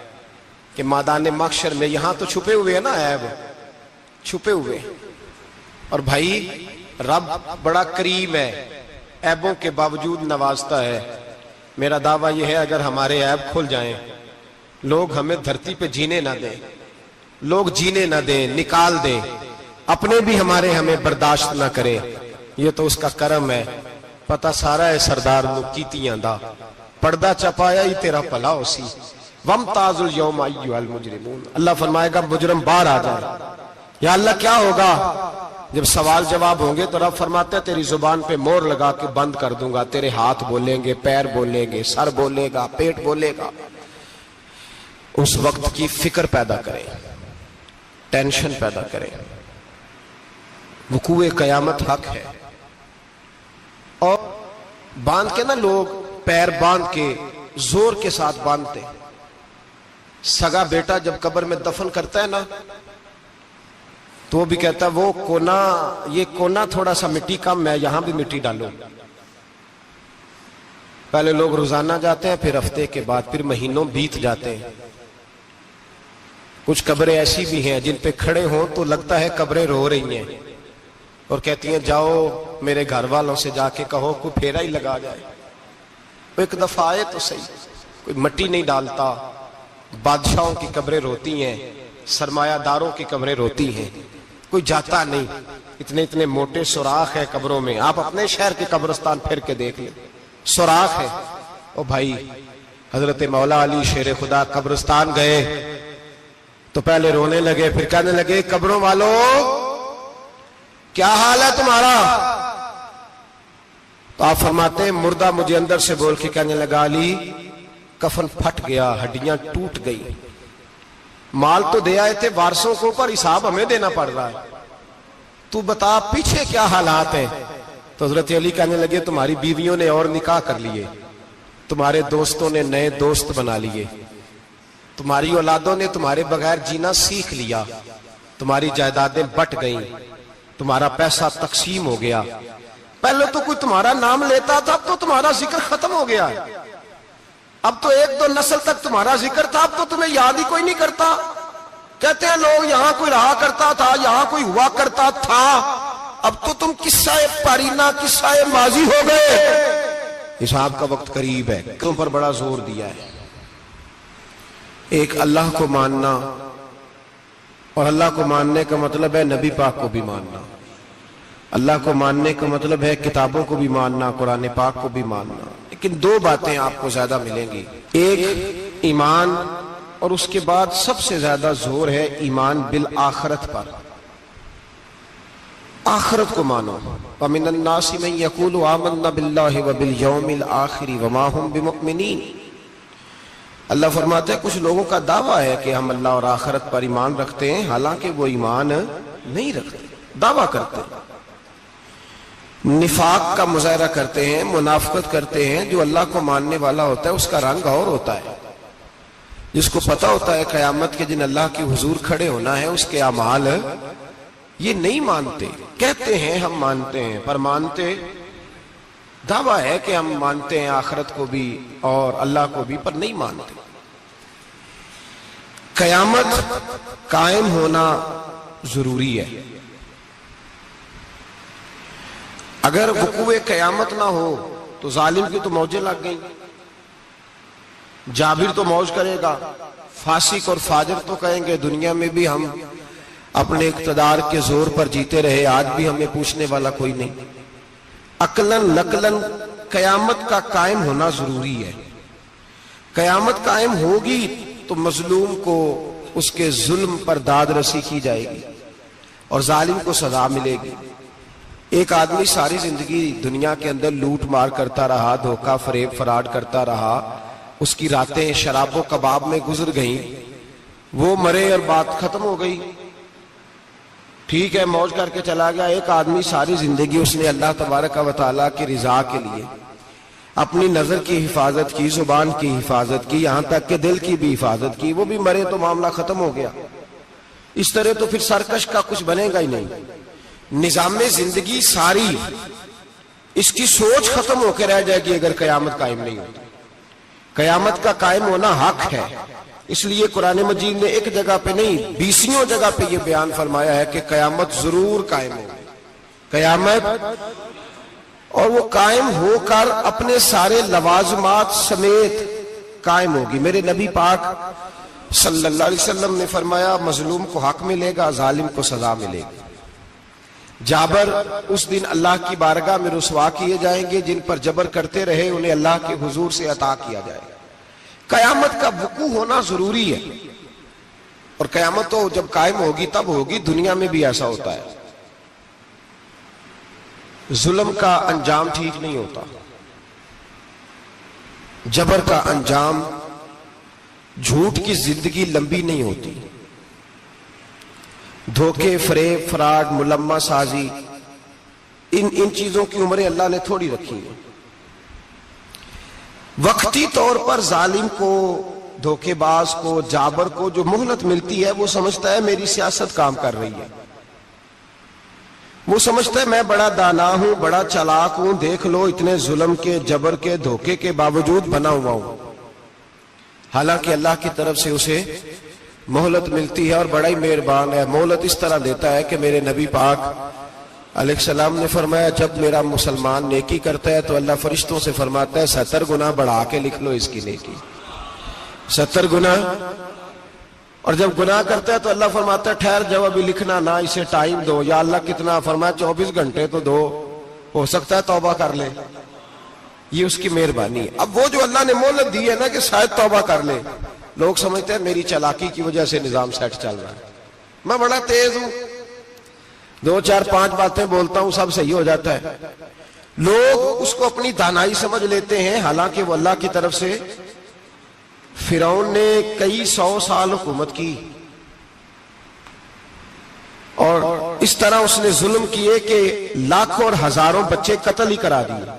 کہ میدان محشر میں یہاں تو چھپے ہوئے ہیں نا عیب، چھپے ہوئے، اور بھائی رب بڑا کریم ہے، عیبوں کے باوجود نوازتا ہے۔ میرا دعویٰ یہ ہے اگر ہمارے عیب کھل جائیں، لوگ ہمیں دھرتی پہ جینے نہ دیں، لوگ جینے نہ دیں، نکال دیں، اپنے بھی ہمیں برداشت نہ کریں، یہ تو اس کا کرم ہے۔ پتہ سارا ہے سردار نو کیتیاں دا، پردہ چپایا ہی تیرا پلا ہو سی، وَامْتَازُ الْيَوْمَ أَيُّهَا الْمُجْرِمُونَ۔ اللہ فرمائے گا مجرم باہر آ جائے۔ یا اللہ کیا ہوگا؟ جب سوال جواب ہوں گے تو رب فرماتا ہے تیری زبان پہ مور لگا کے بند کر دوں گا، تیرے ہاتھ بولیں گے، پیر بولیں گے، سر بولے گا، پیٹ بولے گا۔ اس وقت کی فکر پیدا کریں، ٹینشن پیدا کریں۔ وقوع قیامت حق ہے، اور باندھ کے نا لوگ پیر باندھ کے زور کے ساتھ باندھتے۔ سگا بیٹا جب قبر میں دفن کرتا ہے نا تو وہ بھی کہتا ہے وہ کونا، یہ کونا تھوڑا سا مٹی کم ہے، یہاں بھی مٹی ڈالو۔ پہلے لوگ روزانہ جاتے ہیں، پھر ہفتے کے بعد، پھر مہینوں بیت جاتے ہیں۔ کچھ قبریں ایسی بھی ہیں جن پہ کھڑے ہوں تو لگتا ہے قبریں رو رہی ہیں اور کہتی ہیں جاؤ میرے گھر والوں سے جا کے کہو کوئی پھیرا ہی لگا جائے، ایک دفعہ آئے تو صحیح۔ کوئی مٹی نہیں ڈالتا۔ بادشاہوں کی قبریں روتی ہیں، سرمایہ داروں کی قبریں روتی ہیں، کوئی جاتا نہیں۔ اتنے موٹے سوراخ ہے قبروں میں، آپ اپنے شہر کے قبرستان پھر کے دیکھ لیں، سوراخ ہے۔ او بھائی، حضرت مولا علی شیر خدا قبرستان گئے تو پہلے رونے لگے، پھر کہنے لگے قبروں والوں کیا حال ہے تمہارا؟ تو آپ فرماتے ہیں مردہ مجھے اندر سے بول کے کہنے لگا علی کفن پھٹ گیا، ہڈیاں ٹوٹ گئی، مال تو دے آئے تھے وارثوں کو پر حساب ہمیں دینا پڑ رہا ہے، تو بتا پیچھے کیا حالات ہیں؟ تو حضرت علی کہنے لگے تمہاری بیویوں نے اور نکاح کر لیے، تمہارے دوستوں نے نئے دوست بنا لیے، تمہاری اولادوں نے تمہارے بغیر جینا سیکھ لیا، تمہاری جائیدادیں بٹ گئیں، تمہارا پیسہ تقسیم ہو گیا۔ پہلے تو کوئی تمہارا نام لیتا تھا، اب تو تمہارا ذکر ختم ہو گیا ہے، اب تو ایک دو نسل تک تمہارا ذکر تھا، اب تو تمہیں یاد ہی کوئی نہیں کرتا۔ کہتے ہیں لوگ یہاں کوئی رہا کرتا تھا، یہاں کوئی ہوا کرتا تھا، اب تو تم قصہ پارینہ، قصہ ماضی ہو گئے۔ حساب کا وقت قریب ہے، تم پر بڑا زور دیا ہے۔ ایک اللہ کو ماننا، اور اللہ کو ماننے کا مطلب ہے نبی پاک کو بھی ماننا، اللہ کو ماننے کا مطلب ہے کتابوں کو بھی ماننا، قرآن پاک کو بھی ماننا۔ لیکن دو باتیں آپ کو زیادہ ملیں گی، ایک ایمان، اور اس کے بعد سب سے زیادہ زور ہے ایمان بالآخرت پر۔ آخرت کو مانو۔ وَمِنَ النَّاسِ مَن يَقُولُ آمَنَّا بِاللَّهِ وَبِالْيَوْمِ الْآخِرِ وَمَا هُمْ بِمُؤْمِنِينَ۔ اللہ فرماتے ہیں کچھ لوگوں کا دعویٰ ہے کہ ہم اللہ اور آخرت پر ایمان رکھتے ہیں، حالانکہ وہ ایمان نہیں رکھتے، دعویٰ کرتے ہیں، نفاق کا مظاہرہ کرتے ہیں، منافقت کرتے ہیں۔ جو اللہ کو ماننے والا ہوتا ہے اس کا رنگ اور ہوتا ہے، جس کو پتا ہوتا ہے قیامت کے دن اللہ کے حضور کھڑے ہونا ہے، اس کے اعمال یہ نہیں مانتے، کہتے ہیں ہم مانتے ہیں، پر مانتے، دعویٰ ہے کہ ہم مانتے ہیں آخرت کو بھی اور اللہ کو بھی، پر نہیں مانتے۔ قیامت قائم ہونا ضروری ہے۔ اگر وقوع قیامت نہ ہو تو ظالم کی تو موجیں لگ گئیں، جابر تو موج کرے گا، فاسق اور فاجر تو کہیں گے دنیا میں بھی ہم اپنے اقتدار کے زور پر جیتے رہے، آج بھی ہمیں پوچھنے والا کوئی نہیں۔ عقلاً نقلاً قیامت کا قائم ہونا ضروری ہے۔ قیامت قائم ہوگی تو مظلوم کو اس کے ظلم پر داد رسی کی جائے گی اور ظالم کو سزا ملے گی۔ ایک آدمی ساری زندگی دنیا کے اندر لوٹ مار کرتا رہا، دھوکہ فریب فراڈ کرتا رہا، اس کی راتیں شراب و کباب میں گزر گئیں، وہ مرے اور بات ختم ہو گئی، ٹھیک ہے موج کر کے چلا گیا۔ ایک آدمی ساری زندگی اس نے اللہ تبارک و تعالیٰ کی رضا کے لیے اپنی نظر کی حفاظت کی، زبان کی حفاظت کی، یہاں تک کہ دل کی بھی حفاظت کی، وہ بھی مرے تو معاملہ ختم ہو گیا۔ اس طرح تو پھر سرکش کا کچھ بنے گا ہی نہیں۔ نظام زندگی ساری اس کی سوچ ختم ہو کے رہ جائے گی اگر قیامت قائم نہیں ہوتی۔ قیامت کا قائم ہونا حق ہے، اس لیے قرآن مجید نے ایک جگہ پہ نہیں 20 جگہ پہ یہ بیان فرمایا ہے کہ قیامت ضرور قائم ہوگی، قیامت، اور وہ قائم ہو کر اپنے سارے لوازمات سمیت قائم ہوگی۔ میرے نبی پاک صلی اللہ علیہ وسلم نے فرمایا مظلوم کو حق ملے گا، ظالم کو سزا ملے گی۔ جابر اس دن اللہ کی بارگاہ میں رسوا کیے جائیں گے، جن پر جبر کرتے رہے انہیں اللہ کے حضور سے عطا کیا جائے گا۔ قیامت کا وقوع ہونا ضروری ہے، اور قیامت تو جب قائم ہوگی تب ہوگی، دنیا میں بھی ایسا ہوتا ہے۔ ظلم کا انجام ٹھیک نہیں ہوتا، جبر کا انجام، جھوٹ کی زندگی لمبی نہیں ہوتی، دھوکے، فریب، فراڈ، ملمہ سازی، ان چیزوں کی عمریں اللہ نے تھوڑی رکھی ہیں۔ وقتی طور پر ظالم کو، دھوکے باز کو، جابر کو جو مہلت ملتی ہے وہ سمجھتا ہے میری سیاست کام کر رہی ہے، وہ سمجھتا ہے میں بڑا دانا ہوں، بڑا چالاک ہوں، دیکھ لو اتنے ظلم کے، جبر کے، دھوکے کے باوجود بنا ہوا ہوں۔ حالانکہ اللہ کی طرف سے اسے مہلت ملتی ہے، اور بڑا ہی مہربان ہے، مہلت اس طرح دیتا ہے کہ میرے نبی پاک علیہ السلام نے فرمایا جب میرا مسلمان نیکی کرتا ہے تو اللہ فرشتوں سے فرماتا ہے 70 گنا بڑھا کے لکھ لو اس کی نیکی، 70 گنا۔ اور جب گناہ کرتا ہے تو اللہ فرماتا ہے ٹھہر جاؤ ابھی لکھنا نہ، اسے ٹائم دو۔ یا اللہ کتنا؟ فرمایا 24 گھنٹے تو دو، ہو سکتا ہے توبہ کر لے، یہ اس کی مہربانی ہے۔ اب وہ جو اللہ نے مہلت دی ہے نا کہ شاید توبہ کر لے، لوگ سمجھتے ہیں میری چالاکی کی وجہ سے نظام سیٹ چل رہا ہے، میں بڑا تیز ہوں، 2 4 5 باتیں بولتا ہوں سب صحیح ہو جاتا ہے۔ لوگ اس کو اپنی دانائی سمجھ لیتے ہیں، حالانکہ وہ اللہ کی طرف سے۔ فرعون نے کئی 100 سال حکومت کی، اور اس طرح اس نے ظلم کیے کہ لاکھوں اور ہزاروں بچے قتل ہی کرا دیے۔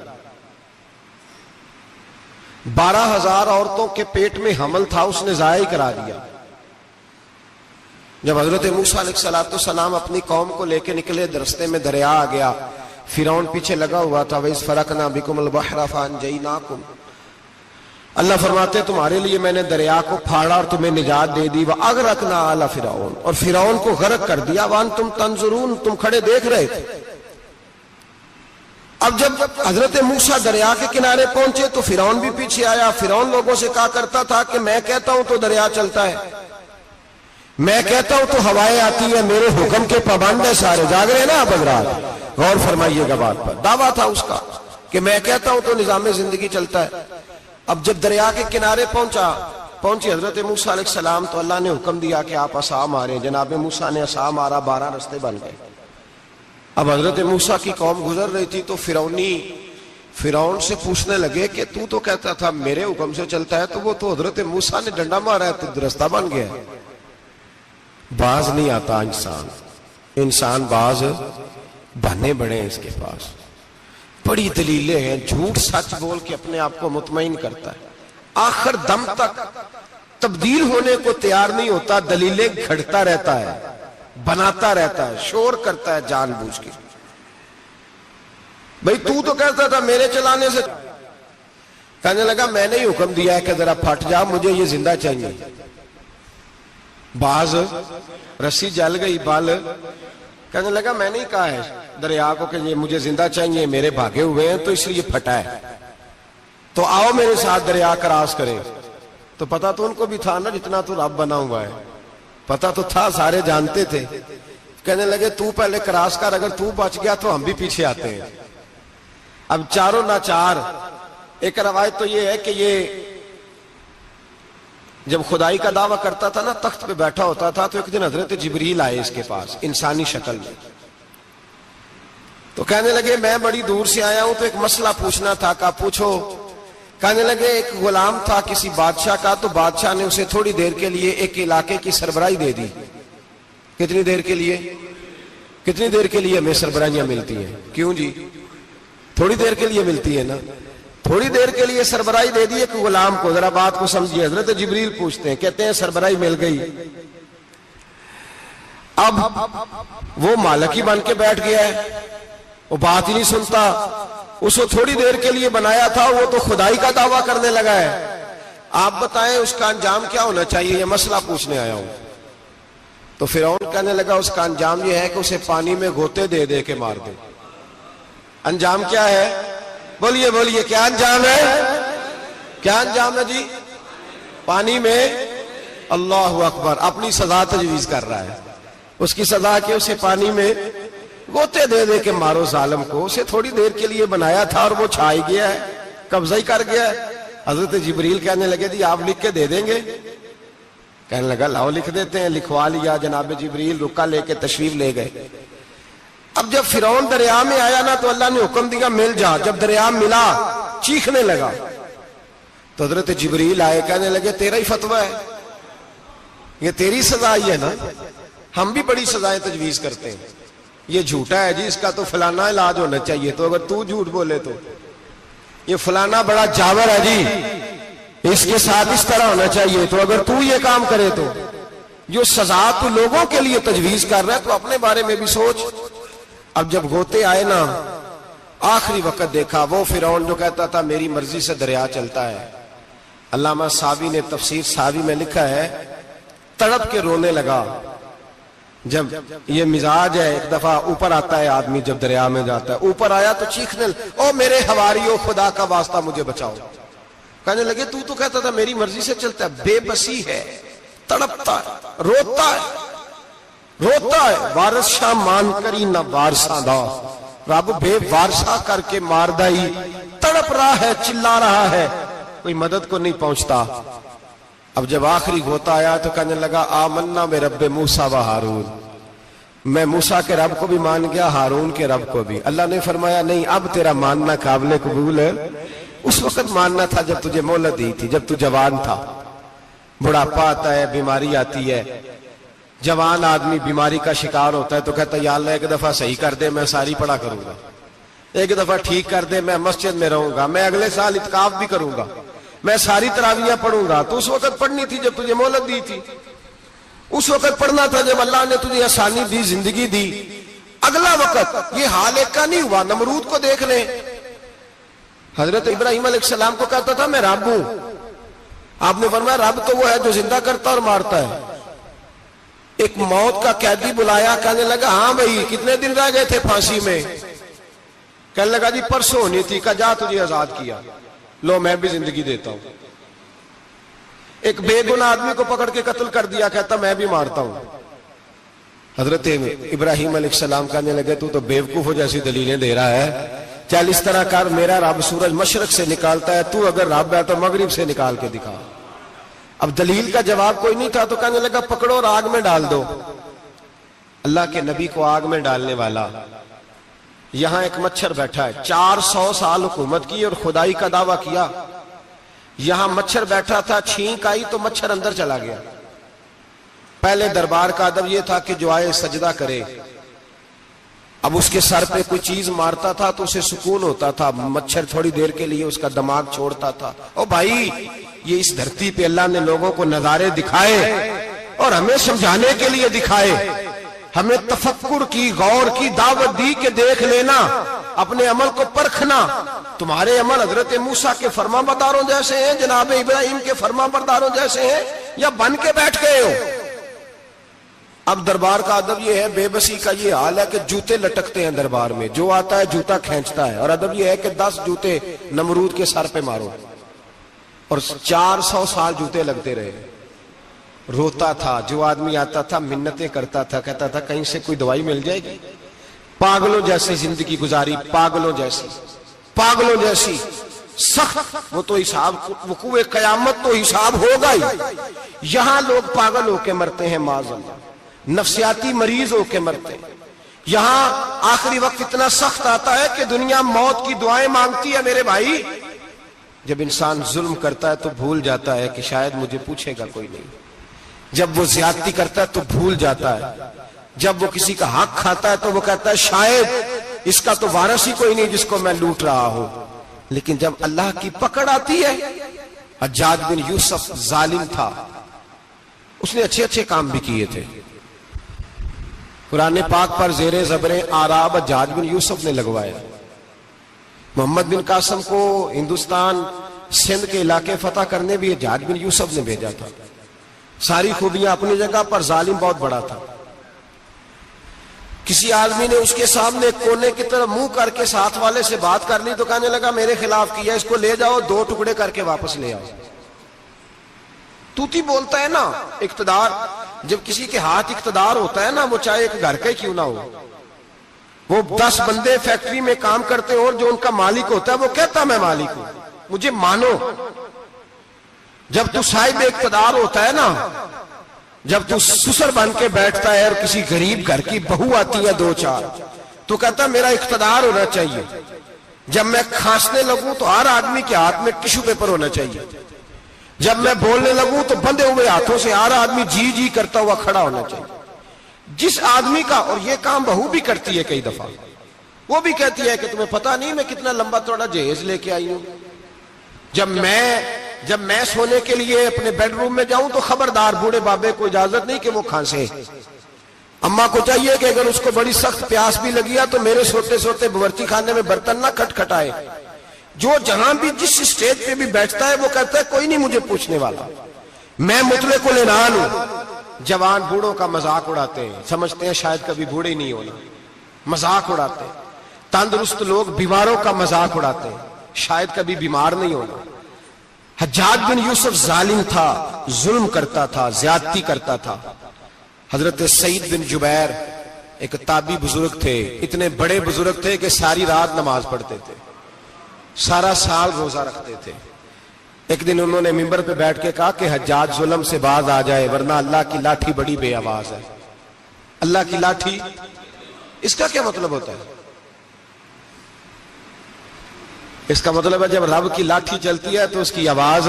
12,000 عورتوں کے پیٹ میں حمل تھا، اس نے ضائع کرا دیا۔ جب حضرت موسیٰ علیہ السلام اپنی قوم کو لے کے نکلے، رستے میں دریا آ گیا، فرعون پیچھے لگا ہوا تھا، وَإِذْ فَرَقْنَا بِكُمُ الْبَحْرَ فَأَنْجَيْنَاكُمْ، اللہ فرماتے تمہارے لیے میں نے دریا کو پھاڑا اور تمہیں نجات دے دی، وَأَغْرَقْنَا آلَ فِرْعَوْنَ، اور فرعون کو غرق کر دیا، وَأَنْتُمْ تَنْظُرُونَ، تم کھڑے دیکھ رہے تھے۔ اب جب حضرت موسیٰ دریا کے کنارے پہنچے تو فرعون بھی پیچھے آیا۔ فرعون لوگوں سے کہا کرتا تھا کہ میں کہتا ہوں تو دریا چلتا ہے، میں کہتا ہوں تو ہوائیں آتی ہے، میرے حکم کے پابند ہے سارے۔ جاگ رہے نا آپ حضرات، غور فرمائیے گا بات پر۔ دعویٰ تھا اس کا کہ میں کہتا ہوں تو نظام زندگی چلتا ہے۔ اب جب دریا کے کنارے پہنچی حضرت موسیٰ علیہ السلام تو اللہ نے حکم دیا کہ آپ عصا ماریں۔ جناب موسیٰ نے عصا مارا، 12 رستے بن گئے۔ اب حضرت موسیٰ کی قوم گزر رہی تھی تو فرعون سے پوچھنے لگے کہ تو کہتا تھا میرے حکم سے چلتا ہے، تو وہ تو حضرت موسیٰ نے ڈنڈا مارا ہے تو رستہ بن گیا۔ باز نہیں آتا انسان باز بہانے بڑے ہیں اس کے پاس، بڑی دلیلیں ہیں، جھوٹ سچ بول کے اپنے آپ کو مطمئن کرتا ہے، آخر دم تک تبدیل ہونے کو تیار نہیں ہوتا، دلیلیں گھڑتا رہتا ہے، بناتا رہتا ہے، شور کرتا ہے جان بوجھ کے۔ بھئی تو کہتا تھا میرے چلانے سے، کہنے لگا میں نے ہی حکم دیا ہے کہ ذرا پھٹ جا، مجھے یہ زندہ چاہیے۔ باز رسی جل گئی، بال کہنے لگا میں نے ہی کہا ہے دریا کو کہ یہ مجھے زندہ چاہیے، میرے بھاگے ہوئے ہیں تو اس لیے پھٹا ہے، تو آؤ میرے ساتھ دریا کراس کریں۔ تو پتا تو ان کو بھی تھا نا جتنا تو رب بنا ہوا ہے، پتا تو تھا، سارے جانتے تھے۔ کہنے لگے تو پہلے کراس کر، اگر تو بچ گیا تو ہم بھی پیچھے آتے ہیں۔ اب چاروں ناچار۔ ایک روایت تو یہ ہے کہ یہ جب خدائی کا دعویٰ کرتا تھا نا، تخت پہ بیٹھا ہوتا تھا، تو ایک دن حضرت جبریل آئے اس کے پاس انسانی شکل میں، تو کہنے لگے میں بڑی دور سے آیا ہوں تو ایک مسئلہ پوچھنا تھا۔ کہا پوچھو۔ کہنے لگے ایک غلام تھا کسی بادشاہ کا، تو بادشاہ نے اسے تھوڑی دیر کے لیے ایک علاقے کی سربراہی دے دی۔ کتنی دیر کے لیے ہمیں سربراہیاں ملتی ہیں؟ کیوں جی؟ تھوڑی دیر کے لیے ملتی ہے نا، تھوڑی دیر کے لیے سربراہی دے دی ایک غلام کو۔ ذرا بات کو سمجھیے، حضرت جبریل پوچھتے ہیں، کہتے ہیں سربراہی مل گئی، اب وہ مالک ہی بن کے بیٹھ گیا ہے، وہ بات ہی نہیں سنتا، اس کو تھوڑی دیر کے لیے بنایا تھا، وہ تو خدائی کا دعویٰ کرنے لگا ہے، آپ بتائیں اس کا انجام کیا ہونا چاہیے؟ یہ مسئلہ پوچھنے آیا ہوں۔ تو فرعون کہنے لگا اس کا انجام یہ ہے کہ اسے پانی میں غوطے دے دے کے مار دے۔ انجام کیا ہے؟ بولیے بولیے، کیا انجام ہے؟ کیا انجام ہے جی؟ پانی میں اللہ اکبر اپنی سزا تجویز کر رہا ہے۔ اس کی سزا کہ اسے پانی میں گوتے دے دے کے مارو ظالم کو، اسے تھوڑی دیر کے لیے بنایا تھا اور وہ چھائی گیا ہے، قبضہ ہی کر گیا ہے۔ حضرت جبریل کہنے لگے جی آپ لکھ کے دے دیں گے؟ کہنے لگا لاؤ لکھ دیتے ہیں۔ لکھوا لیا، جناب جبریل رکا لے کے تشریف لے گئے۔ اب جب فرعون دریا میں آیا نا تو اللہ نے حکم دیا مل جا۔ جب دریا ملا چیخنے لگا تو حضرت جبریل آئے، کہنے لگے تیرا ہی فتویٰ ہے، یہ تیری سزا ہی ہے نا، ہم بھی بڑی سزائیں تجویز کرتے ہیں، یہ جھوٹا ہے جی اس کا تو فلانا علاج ہونا چاہیے، تو اگر تو جھوٹ بولے تو یہ فلانا بڑا جاور ہے جی اس کے ساتھ اس طرح ہونا چاہیے، تو اگر تو یہ کام کرے تو جو سزا تو لوگوں کے لیے تجویز کر رہا ہے تو اپنے بارے میں بھی سوچ۔ اب جب غوطے آئے نا آخری وقت دیکھا وہ فرعون جو کہتا تھا میری مرضی سے دریا چلتا ہے، علامہ صاوی نے تفسیر صاوی میں لکھا ہے تڑپ کے رونے لگا۔ جب یہ مزاج ہے ایک دفعہ اوپر آتا ہے آدمی جب دریا میں جاتا ہے، اوپر آیا تو چیخنے او میرے حواریو خدا کا واسطہ مجھے بچاؤ۔ کہنے لگے تو کہتا تھا میری مرضی سے چلتا ہے، بے بسی ہے، تڑپتا ہے، روتا ہے، وارث شاہ مان کری نہ وارثہ دا، رب بے وارثہ کر کے مار دائی، تڑپ رہا ہے چلا رہا ہے، کوئی مدد کو نہیں پہنچتا۔ اب جب آخری غوطہ آیا تو کہنے لگا آمنا میں رب موسیٰ و ہارون، میں موسیٰ کے رب کو بھی مان گیا، ہارون کے رب کو بھی۔ اللہ نے فرمایا نہیں اب تیرا ماننا قابل قبول ہے، اس وقت ماننا تھا جب تجھے مہلت دی تھی، جب تو جوان تھا۔ بڑھاپا آتا ہے، بیماری آتی ہے، جوان آدمی بیماری کا شکار ہوتا ہے تو کہتا ہے یا اللہ ایک دفعہ صحیح کر دے میں ساری پڑھا کروں گا، ایک دفعہ ٹھیک کر دے میں مسجد میں رہوں گا، میں اگلے سال اعتکاف بھی کروں گا، میں ساری تراویحیں پڑھوں گا۔ تو اس وقت پڑھنی تھی جب تجھے مہلت دی تھی، اس وقت پڑھنا تھا جب اللہ نے تجھے آسانی دی، زندگی دی۔ اگلا وقت یہ حال ایک کا نہیں ہوا، نمرود کو دیکھ لیں، حضرت ابراہیم علیہ السلام کو کہتا تھا میں رب ہوں، آپ نے فرمایا رب تو وہ ہے جو زندہ کرتا اور مارتا ہے۔ ایک موت کا قیدی بلایا، کہنے لگا ہاں بھائی کتنے دن رہ گئے تھے پھانسی میں؟ کہنے لگا جی پرسوں ہونی تھی، کہا جا تجھے آزاد کیا، لو میں بھی زندگی دیتا ہوں۔ ایک بے گناہ آدمی کو پکڑ کے قتل کر دیا، کہتا میں بھی مارتا ہوں۔ حضرت ابراہیم علیہ السلام کہنے لگے تو بیوقوفوں جیسی دلیلیں دے رہا ہے، چل اس طرح کر میرا رب سورج مشرق سے نکالتا ہے، تو اگر رب ہے تو مغرب سے نکال کے دکھا۔ اب دلیل کا جواب کوئی نہیں تھا تو کہنے لگا پکڑو اور آگ میں ڈال دو۔ اللہ کے نبی کو آگ میں ڈالنے والا، یہاں ایک مچھر بیٹھا ہے، 400 سال حکومت کی اور خدائی کا دعویٰ کیا، یہاں مچھر بیٹھا تھا، چھینک آئی تو مچھر اندر چلا گیا۔ پہلے دربار کا ادب یہ تھا کہ جو آئے سجدہ کرے، اب اس کے سر پہ کوئی چیز مارتا تھا تو اسے سکون ہوتا تھا، مچھر تھوڑی دیر کے لیے اس کا دماغ چھوڑتا تھا۔ او بھائی یہ اس دھرتی پہ اللہ نے لوگوں کو نظارے دکھائے اور ہمیں سمجھانے کے لیے دکھائے، ہمیں تفکر کی، غور کی دعوت دی کہ دیکھ لینا، اپنے عمل کو پرکھنا، تمہارے عمل حضرت موسیٰ کے فرما برداروں جیسے ہیں، جناب ابراہیم کے فرما برداروں جیسے ہیں، یا بن کے بیٹھ گئے ہو۔ اب دربار کا ادب یہ ہے، بے بسی کا یہ حال ہے کہ جوتے لٹکتے ہیں دربار میں، جو آتا ہے جوتا کھینچتا ہے، اور ادب یہ ہے کہ 10 جوتے نمرود کے سر پہ مارو، اور 400 سال جوتے لگتے رہے۔ روتا تھا، جو آدمی آتا تھا منتیں کرتا تھا، کہتا تھا کہیں سے کوئی دوائی مل جائے گی۔ پاگلوں جیسی زندگی گزاری، پاگلوں جیسی سخت، وہ تو حساب وقوع قیامت تو حساب ہوگا ہی۔ یہاں لوگ پاگل ہو کے مرتے ہیں، معاذ اللہ، نفسیاتی مریض ہو کے مرتے ہیں۔ یہاں آخری وقت اتنا سخت آتا ہے کہ دنیا موت کی دعائیں مانگتی ہے۔ میرے بھائی جب انسان ظلم کرتا ہے تو بھول جاتا ہے کہ شاید مجھے پوچھے گا کوئی نہیں، جب وہ زیادتی کرتا ہے تو بھول جاتا ہے، جب وہ کسی کا حق کھاتا ہے تو وہ کہتا ہے شاید اس کا تو وارث ہی کوئی نہیں جس کو میں لوٹ رہا ہوں۔ لیکن جب اللہ کی پکڑ آتی ہے، حجاج بن یوسف ظالم تھا، اس نے اچھے کام بھی کیے تھے، قرآن پاک پر زیر زبر آراب حجاج بن یوسف نے لگوایا۔ محمد بن قاسم کو ہندوستان سندھ کے علاقے فتح کرنے بھی حجاج بن یوسف نے بھیجا تھا۔ ساری خوبیاں اپنی جگہ پر، ظالم بہت بڑا تھا۔ کسی آدمی نے اس کے سامنے کونے کی طرف منہ کر کے ساتھ والے سے بات کر لی تو کہنے لگا میرے خلاف کیا، اس کو لے جاؤ 2 ٹکڑے کر کے واپس لے آؤ۔ توتی بولتا ہے نا اقتدار، جب کسی کے ہاتھ اقتدار ہوتا ہے نا، وہ چاہے ایک گھر کا کیوں نہ ہو، وہ 10 بندے فیکٹری میں کام کرتے ہیں اور جو ان کا مالک ہوتا ہے وہ کہتا میں مالک ہوں، مجھے مانو۔ جب تو صاحب اقتدار ہوتا ہے نا، جب تو سسر بن کے بیٹھتا ہے اور کسی غریب گھر کی بہو آتی ہے 2-4 تو کہتا ہے میرا اقتدار ہونا چاہیے، جب میں کھانسنے لگوں تو ہر آدمی کے ہاتھ میں ٹشو پیپر ہونا چاہیے، جب میں بولنے لگوں تو بندھے ہوئے ہاتھوں سے ہر آدمی جی جی کرتا ہوا کھڑا ہونا چاہیے۔ جس آدمی کا، اور یہ کام بہو بھی کرتی ہے کئی دفعہ، وہ بھی کہتی ہے کہ تمہیں پتہ نہیں میں کتنا لمبا چوڑا جہیز لے کے آئی ہوں، جب میں سونے کے لیے اپنے بیڈ روم میں جاؤں تو خبردار بوڑھے بابے کو اجازت نہیں کہ وہ کھانسے، اماں کو چاہیے کہ اگر اس کو بڑی سخت پیاس بھی لگی ہے تو میرے سوتے سوتے باورچی خانے میں برتن نہ کھٹکھٹائے۔ جو جہاں بھی جس اسٹیج پہ بھی بیٹھتا ہے وہ کہتا ہے کوئی نہیں مجھے پوچھنے والا، میں مطلق العنان ہوں۔ جوان بوڑھوں کا مذاق اڑاتے ہیں، سمجھتے ہیں شاید کبھی بوڑھے نہیں ہونا، مذاق اڑاتے ہیں۔ تندرست لوگ بیماروں کا مذاق اڑاتے ہیں، شاید کبھی بیمار نہیں ہونا۔ حجاج بن یوسف ظالم تھا، ظلم کرتا تھا، زیادتی کرتا تھا۔ حضرت سعید بن جبیر ایک تابعی بزرگ تھے، اتنے بڑے بزرگ تھے کہ ساری رات نماز پڑھتے تھے، سارا سال روزہ رکھتے تھے۔ ایک دن انہوں نے منبر پہ بیٹھ کے کہا کہ حجاج ظلم سے باز آ جائے ورنہ اللہ کی لاٹھی بڑی بے آواز ہے۔ اللہ کی لاٹھی، اس کا کیا مطلب ہوتا ہے؟ اس کا مطلب ہے جب رب کی لاٹھی چلتی ہے تو اس کی آواز،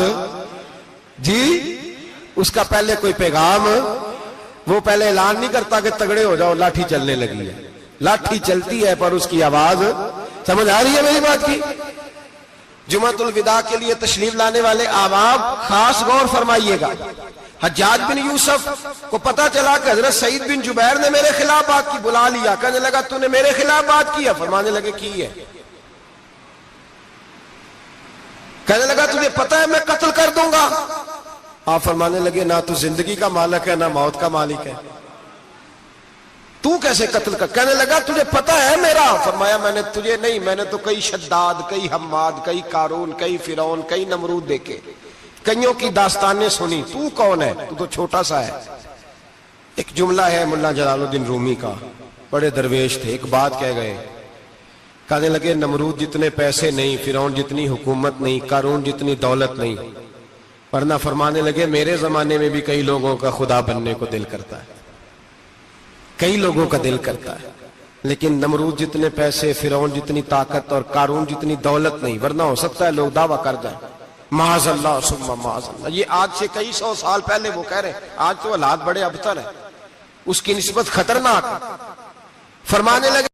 جی اس کا پہلے کوئی پیغام، وہ پہلے اعلان نہیں کرتا کہ تگڑے ہو جاؤ لاٹھی چلنے لگی ہے، لاٹھی چلتی ہے پر اس کی آواز، سمجھ آ رہی ہے میری بات کی؟ جمعۃ الوداع کے لیے تشریف لانے والے احباب خاص غور فرمائیے گا۔ حجاج بن یوسف کو پتا چلا کہ حضرت سعید بن جبیر نے میرے خلاف بات کی، بلا لیا، کہنے لگا تو نے میرے خلاف بات کی ہے؟ فرمانے لگے کی ہے۔ کہنے لگا تجھے پتا ہے میں قتل کر دوں گا؟ آپ فرمانے لگے نہ تو زندگی کا مالک ہے نہ موت کا مالک ہے، تو کیسے قتل کر؟ کہنے لگا تجھے پتا ہے میرا؟ فرمایا میں نے تجھے نہیں، میں نے تو کئی شداد، کئی حماد، کئی قارون، کئی فرعون، کئی نمرود دیکھے، کئیوں کی داستانیں سنی، تو کون ہے؟ تو چھوٹا سا ہے۔ ایک جملہ ہے ملا جلال الدین رومی کا، بڑے درویش تھے، ایک بات کہہ گئے، کہنے لگے نمرود جتنے پیسے نہیں، فرعون جتنی حکومت نہیں، قارون جتنی دولت نہیں، ورنہ فرمانے لگے میرے زمانے میں بھی کئی لوگوں کا خدا بننے کو دل کرتا ہے، کئی لوگوں کا دل کرتا ہے، لیکن نمرود جتنے پیسے، فرعون جتنی طاقت اور قارون جتنی دولت نہیں، ورنہ ہو سکتا ہے لوگ دعویٰ کر جائیں معاذ اللہ ثم معاذ اللہ۔ یہ آج سے کئی 100 سال پہلے وہ کہہ رہے ہیں، آج تو حالات بڑے ابتر ہیں، اس کی نسبت خطرناک۔ فرمانے لگے